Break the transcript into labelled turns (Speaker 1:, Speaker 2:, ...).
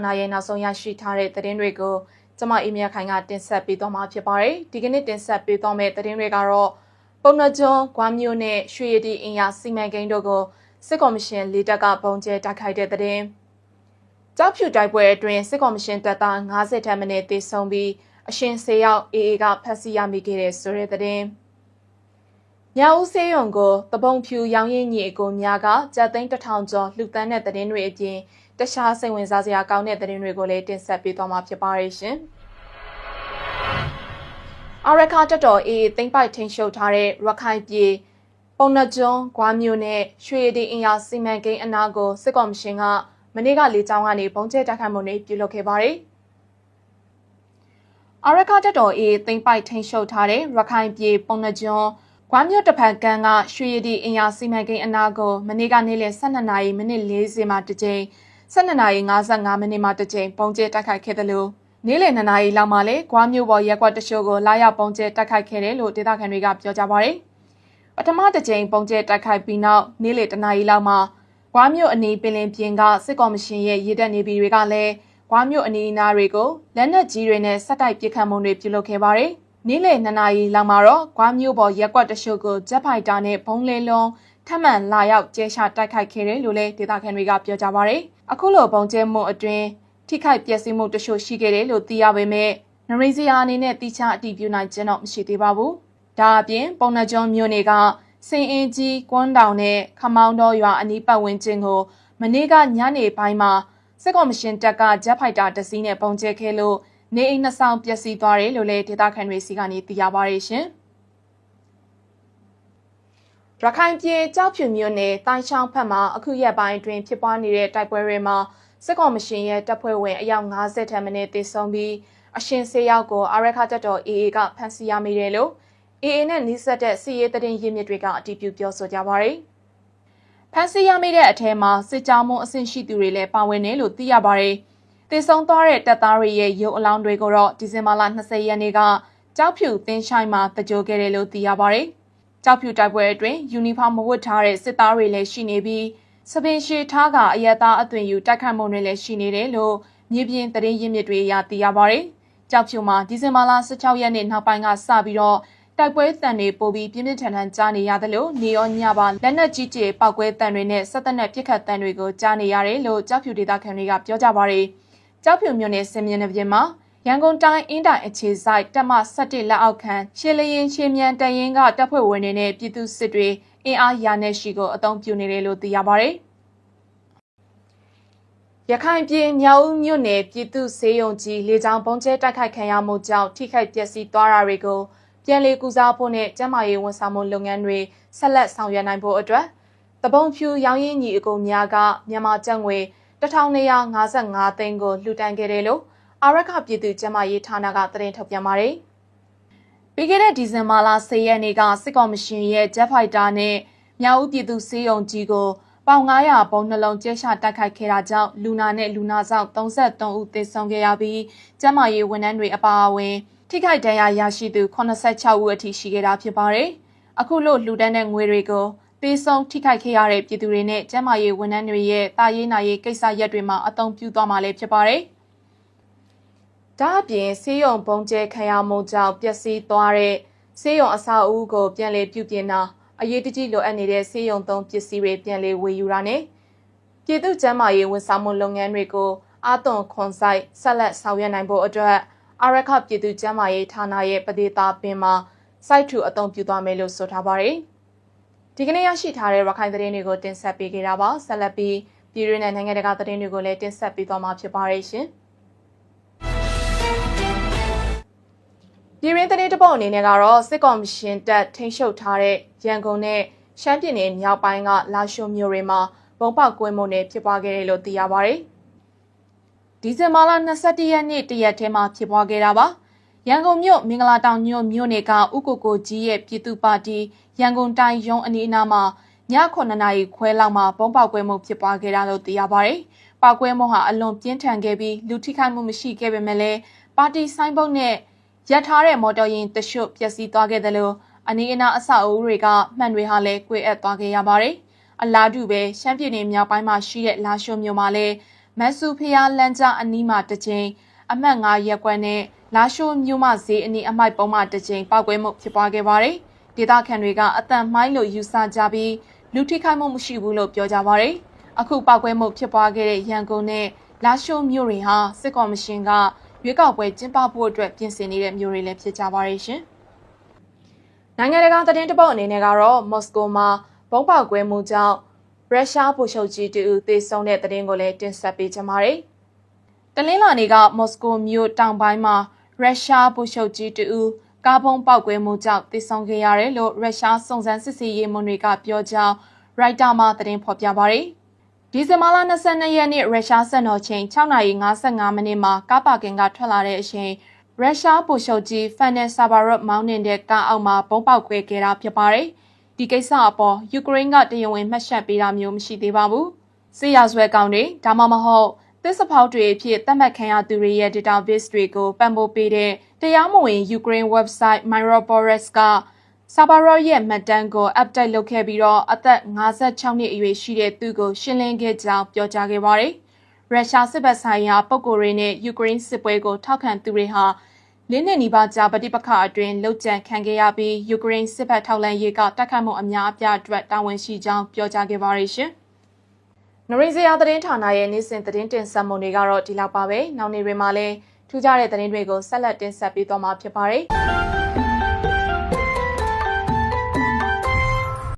Speaker 1: နာရဲ့နောက်ဆုံးရရှိထားတဲ့သတင်းတွေကိုကျမအေးမြခိုင်ကတင်ဆက်ပေးသွားမှာဖြစ်ပါတယ်။ဒီကနေ့တင်ဆက်ပေးသွားမယ့်သတင်းတွေကတော့ပုံနှကျွန်း၊ဂွမ်းမြို့နဲ့ရွှေရည်တီအင်ယာစီမံကိန်းတို့ကိုစစ်ကော်မရှင်လေတပ်ကပုံကျဲတိုက်ခိုက်တဲ့သတင်း။ကြောက်ဖြူတိုက်ပွဲအတွင်းစစ်ကော်မရှင်တပ်သား90ထက်မနည်းသေဆုံးပြီးအရှင်10ယောက် AA ကဖမ်းဆီးရမိခဲ့တဲ့ဆိုတဲ့သတင်း။မြောက်ဦးစေးရုံကိုတပုံဖြူရောင်းရင်းညီအကိုများကကျပ်သိန်း1000ကျော်လှူဒန်းတဲ့သတင်းတွေအပြင်တခြားစိတ်ဝင်စားစရာကောင်းတဲ့သတင်းတွေကိုလည်းတင်ဆက်ပေးသွားမှာဖြစ်ပါရဲ့ရှင်။အာရခါတပ်တော် AA သိမ်းပိုက်ထိန်းချုပ်ထားတဲ့ရခိုင်ပြည်ပုံနှကျွန်း၊ဂွမ်းမြို့နဲ့ရွှေရည်တီအင်ယာစီမံကိန်းအနားကိုစစ်ကော်မရှင်ကမနေ့ကလေကြောင်းကနေပုံကျဲတိုက်ခိုက်မှုတွေပြုလုပ်ခဲ့ပါတယ်။အာရခါတပ်တော် AA သိမ်းပိုက်ထိန်းချုပ်ထားတဲ့ရခိုင်ပြည်ပုံနှကျွန်းဂွမ်းမြို့တစ်ဖက်ကမ်းကရွှေရည်တီအင်ယာစီမံကိန်းအနားကိုမနေ့ကနေ့လယ်12:40မှာတစ်ကြိမ်12:55မှာတစ်ကြိမ်ပုံကျဲတိုက်ခိုက်ခဲ့တယ်လို့နေ့လယ်2နာရီလောက်မှာလည်းဂွမ်းမြို့ပေါ်ရက်ကွက်တချို့ကိုလာရောက်ပုံကျဲတိုက်ခိုက်ခဲ့တယ်လို့ဒေသခံတွေကပြောကြပါတယ်။ပထမတစ်ကြိမ်ပုံကျဲတိုက်ခိုက်ပြီးနောက်နေ့လယ်1နာရီလောက်မှာဂွမ်းမြို့အနီးပင်လင်ပြင်ကစစ်ကော်မရှင်ရဲ့ရေတပ်နေပြည်တွေကလည်းဂွမ်းမြို့အနီးအနားတွေကိုလက်နက်ကြီးတွေနဲ့ဆက်တိုက်ပစ်ခတ်မှုတွေပြုလုပ်ခဲ့ပါတယ်။နေ့လယ်2နာရီလောက်မှာတော့ဂွမ်းမြို့ပေါ်ရက်ကွက်တချို့ကိုဂျက်ဖိုက်တာနဲ့ဘုံလေးလုံးထပ်မံလာရောက်ကျဲချတိုက်ခိုက်ခဲ့တယ်လို့လည်းဒေသခံတွေကပြောကြပါတယ်။အခုလိုပုံကျဲမှုအတွင်းထိခိုက်ပျက်စီးမှုတချို့ရှိခဲ့တယ်လို့သိရပေမဲ့နရိစီယာအနေနဲ့တိကျအတည်ပြုနိုင်ခြင်းတော့မရှိသေးပါဘူး။ဒါအပြင်ပုံနှကျွန်းမြို့နယ်ကစင်အင်းကြီး၊ကွန်းတောင်နဲ့ခမောင်းတော်ရွာအနီးပတ်ဝန်းကျင်ကိုမနေ့ကညနေပိုင်းမှာစစ်ကော်မရှင်တပ်ကဂျက်ဖိုက်တာတစ်စီးနဲ့ပုံကျဲခဲ့လို့နေအိမ်2ဆောင်ပျက်စီးသွားတယ်လို့လည်းဒေသခံတွေစီကနေသိရပါတယ်ရှင်။ရခိုင်ပြည်ကြောက်ဖြူမြို့နယ်တိုင်းချောင်းဖက်မှာအခုရက်ပိုင်းအတွင်းဖြစ်ပွားနေတဲ့တိုက်ပွဲတွေမှာစစ်ကော်မရှင်ရဲ့တပ်ဖွဲ့ဝင်အယောက်50ထက်မနည်းသေဆုံးပြီးအရှင်10ယောက်ကိုအာရခတပ်တော် AA ကဖမ်းဆီးရမိတယ်လို့ AA နဲ့နှိစက်တဲ့စစ်ရေးသတင်းရင်းမြစ်တွေကအတည်ပြုပြောဆိုကြပါရယ်။ဖမ်းဆီးရမိတဲ့အထက်မှာစစ်ကြောင်းမုံအဆင့်ရှိသူတွေလည်းပါဝင်တယ်လို့သိရပါရယ်။သေဆုံးသွားတဲ့တပ်သားတွေရဲ့ရုပ်အလောင်းတွေကိုတော့ဒီဇင်ဘာလ20ရက်နေ့ကကြောက်ဖြူသင်းဆိုင်မှာတကြိုခဲ့တယ်လို့သိရပါရယ်။ကြောက်ဖြူတိုက်ပွဲအတွင်းယူနီဖောင်းမဝတ်ထားတဲ့စစ်သားတွေလည်းရှိနေပြီးစပင်ရှည်ထားကအရသားအသွင်ယူတိုက်ခတ်မှုတွေလည်းရှိနေတယ်လို့မြေပြင်သတင်းရင်းမြစ်တွေအရသိရပါရယ်။ကြောက်ဖြူမှာဒီဇင်ဘာလ16ရက်နေ့နောက်ပိုင်းကစပြီးတော့တိုက်ပွဲတန်တွေပိုပြီးပြင်းပြင်းထန်ထန်ကြားနေရတယ်လို့နေရောညပါလက်နက်ကြီးကျယ်ပောက်ကွဲတန်တွေနဲ့ဆက်သက်နဲ့ပြစ်ခတ်တန်တွေကိုကြားနေရတယ်လို့ကြောက်ဖြူဒေသခံတွေကပြောကြပါရယ်။ကြောက်ဖြူမြို့နယ်စင်မြင့်နယ်ပြင်မှာရန်ကုန်တိုင်းအင်းတိုင်အခြေစိုက်တပ်မ17လက်အောက်ခံရှေလရင်ရှေမြန်တရင်ကတပ်ဖွဲ့ဝင်တွေနဲ့ပြည်သူစစ်တွေအင်အားရာနဲ့ရှိကိုအုံပြုနေတယ်လို့သိရပါရယ်။ရခိုင်ပြည်မြောက်ဦးမြို့နယ်ပြည်သူစေယုံကြီးလေကြောင်းပုံကျဲတိုက်ခိုက်ခံရမှုကြောင့်ထိခိုက်ပျက်စီးသွားတာတွေကိုပြန်လည်ကုစားဖို့နဲ့ကျန်းမာရေးဝန်ဆောင်မှုလုပ်ငန်းတွေဆက်လက်ဆောင်ရွက်နိုင်ဖို့အတွက်တပုံဖြူရောင်းရင်းညီအကိုများကမြန်မာကျပ်ငွေ1255သိန်းကိုလှူဒန်းခဲ့တယ်လို့အာရခပြည်သူ့ကျန်းမာရေးဌာနကသတင်းထုတ်ပြန်ပါတယ်။ပြီးခဲ့တဲ့ဒီဇင်ဘာလ10ရက်နေ့ကစစ်ကော်မရှင်ရဲ့ဂျက်ဖိုက်တာနဲ့မြောက်ဦးပြည်သူ့စေယုံကြီးကိုပေါင်900ပုံနှလုံးကျဲချတိုက်ခိုက်ခဲ့တာကြောင့်လူနာနဲ့လူနာဆောင်33ဦးသေဆုံးခဲ့ရပြီးကျန်းမာရေးဝန်ထမ်းတွေအပါအဝင်ထိခိုက်ဒဏ်ရာရရှိသူ86ဦးအထိရှိခဲ့တာဖြစ်ပါတယ်။အခုလိုလှူဒန်းတဲ့ငွေတွေကိုသေဆုံးထိခိုက်ခဲ့ရတဲ့ပြည်သူတွေနဲ့ကျန်းမာရေးဝန်ထမ်းတွေရဲ့တာရေးနာရေးကိစ္စရပ်တွေမှာအသုံးပြုသွားမှာလည်းဖြစ်ပါတယ်။ဒါအပြင်ဆေးရုံပုံကျဲခံရမှုကြောင့်ပျက်စီးသွားတဲ့ဆေးရုံအဆောက်အဦကိုပြန်လည်ပြုပြင်တာအရေးတကြီးလိုအပ်နေတဲ့ဆေးရုံသုံးပစ္စည်းတွေပြန်လည်ဝယ်ယူတာနဲ့ပြည်သူ့ကျန်းမာရေးဝန်ဆောင်မှုလုပ်ငန်းတွေကိုအားသွန်ခွန်စိုက်ဆက်လက်ဆောင်ရွက်နိုင်ဖို့အတွက်အာရခပြည်သူ့ကျန်းမာရေးဌာနရဲ့ပဒေသာပင်မှာစိုက်ထူအသုံးပြုသွားမယ်လို့ဆိုထားပါတယ်။ဒီကနေ့ရရှိထားတဲ့ရခိုင်သတင်းတွေကိုတင်ဆက်ပေးခဲ့တာပါ။ဆက်လက်ပြီးပြည်တွင်းနဲ့နိုင်ငံတကာသတင်းတွေကိုလည်းတင်ဆက်ပေးသွားမှာဖြစ်ပါတယ်ရှင်။ပြည်တွင်းသတင်းတစ်ပုဒ်အနေနဲ့ကတော့စစ်ကော်မရှင်တပ်ထိန်းချုပ်ထားတဲ့ရန်ကုန်နဲ့ရှမ်းပြည်နယ်မြောက်ပိုင်းကလာရှိုးမြို့တွေမှာဘုံပေါက်ကွဲမှုတွေဖြစ်ပွားခဲ့တယ်လို့သိရပါတယ်။ဒီဇင်ဘာလ21ရက်နေ့တရက်ထဲမှာဖြစ်ပွားခဲ့တာပါ။ရန်ကုန်မြို့မင်္ဂလာတောင်မြို့နယ်ကဥကိုကိုကြီးရဲ့ပြည်သူ့ပါတီရန်ကုန်တိုင်းရုံးအနီးအနားမှာည9နာရီခွဲလောက်မှာဘုံပေါက်ကွဲမှုဖြစ်ပွားခဲ့တာလို့သိရပါတယ်။ပေါက်ကွဲမှုဟာအလွန်ပြင်းထန်ခဲ့ပြီးလူထိခိုက်မှုမရှိခဲ့ပေမဲ့လည်းပါတီဆိုင်ဘုတ်နဲ့ရထားတဲ့မော်တော်ယာဉ်တချို့ပျက်စီးသွားခဲ့တယ်လို့အနီးအနားအဆောက်အဦတွေကမှန်တွေဟာလည်းကွေအပ်သွားခဲ့ရပါတယ်။အလားတူပဲရှမ်းပြည်နယ်မြောက်ပိုင်းမှာရှိတဲ့လာရှိုးမြို့မှာလည်း မန်ဆူဖျားလမ်းကြားအနီးမှာတစ်ကြိမ်အမှတ်9ရပ်ကွက်နဲ့လာရှိုးမြို့မဈေးအနီးအမိုက်ပုံးမှာတစ်ကြိမ်ပောက်ကွဲမှုဖြစ်ပွားခဲ့ပါတယ်။ဒေသခံတွေကအတန်မိုင်းလို့ယူဆကြပြီးလူထိခိုက်မှုမရှိဘူးလို့ပြောကြပါတယ်။အခုပောက်ကွဲမှုဖြစ်ပွားခဲ့တဲ့ရန်ကုန်နဲ့လာရှိုးမြို့တွေဟာစစ်ကော်မရှင်ကရွေးကောက်ပွဲကျင်းပဖို့အတွက်ပြင်ဆင်နေတဲ့မြို့တွေလည်းဖြစ်ကြပါတယ်ရှင်။နိုင်ငံတကာသတင်းတပုတ်အနေနဲ့ကတော့မော်စကိုမှာဘုံပေါက်ကွဲမှုကြောင့်ရုရှားဗိုလ်ချုပ်ကြီးတူသေဆုံးတဲ့သတင်းကိုလည်းတင်ဆက်ပေးကြပါမယ်။တလင်းလာနေကမော်စကိုမြို့တောင်ပိုင်းမှာရုရှားဗိုလ်ချုပ်ကြီးတူကားဘုံပေါက်ကွဲမှုကြောင့်သေဆုံးခဲ့ရတယ်လို့ရုရှားစုံစမ်းစစ်ဆေးရေးမှူးတွေကပြောကြောင်းရိုက်တာမှသတင်းဖော်ပြပါတယ်။ဒီဇင်ဘာလ22ရက်နေ့ရုရှားစံတော်ချိန်6:55မိနစ်မှာကားပါကင်ကထွက်လာတဲ့အချိန်ရုရှားဗိုလ်ချုပ်ကြီးဖန်နယ်ဆာဘာရော့မောင်းနေတဲ့ကားအောက်မှာဘုံပေါက်ကွဲခဲ့တာဖြစ်ပါတယ်။ဒီကိစ္စအပေါ်ယူကရိန်းကတရားဝင်မှတ်ချက်ပေးတာမျိုးမရှိသေးပါဘူး။စစ်ရာဇဝတ်ကောင်တွေဒါမှမဟုတ်သစ်စဖောက်တွေအဖြစ်သတ်မှတ်ခံရသူတွေရဲ့ database တွေကိုပံ့ပိုးပေးတဲ့တရားမဝင်ယူကရိန်း website Myroboros ကဆာဘာရော့ရဲ့မှတ်တမ်းကို update လုပ်ခဲ့ပြီးတော့အသက်56နှစ်အရွယ်ရှိတဲ့သူကိုရှင်းလင်းခဲ့ကြောင်းပြောကြားခဲ့ပါတယ်။ရုရှားစစ်ဘက်ဆိုင်ရာပုဂ္ဂိုလ်တွေနဲ့ယူကရိန်းစစ်ပွဲကိုထောက်ခံသူတွေဟာလင်းနေနီးပါးကြာပဋိပက္ခအတွင်းလှုပ်ကြံခံခဲ့ရပြီးယူကရိန်းစစ်ဘက်ထောက်လှမ်းရေးကတိုက်ခိုက်မှုအများအပြားအတွက်တာဝန်ရှိကြောင်းပြောကြားခဲ့ပါတယ်ရှင်။နရိစရာသတင်းဌာနရဲ့နေ့စဉ်သတင်းတင်ဆက်မှုတွေကတော့ဒီလောက်ပါပဲ။နောက်နေ့တွေမှာလည်းထူးခြားတဲ့သတင်းတွေကိုဆက်လက်တင်ဆက်ပေးသွားမှာဖြစ်ပါတယ်။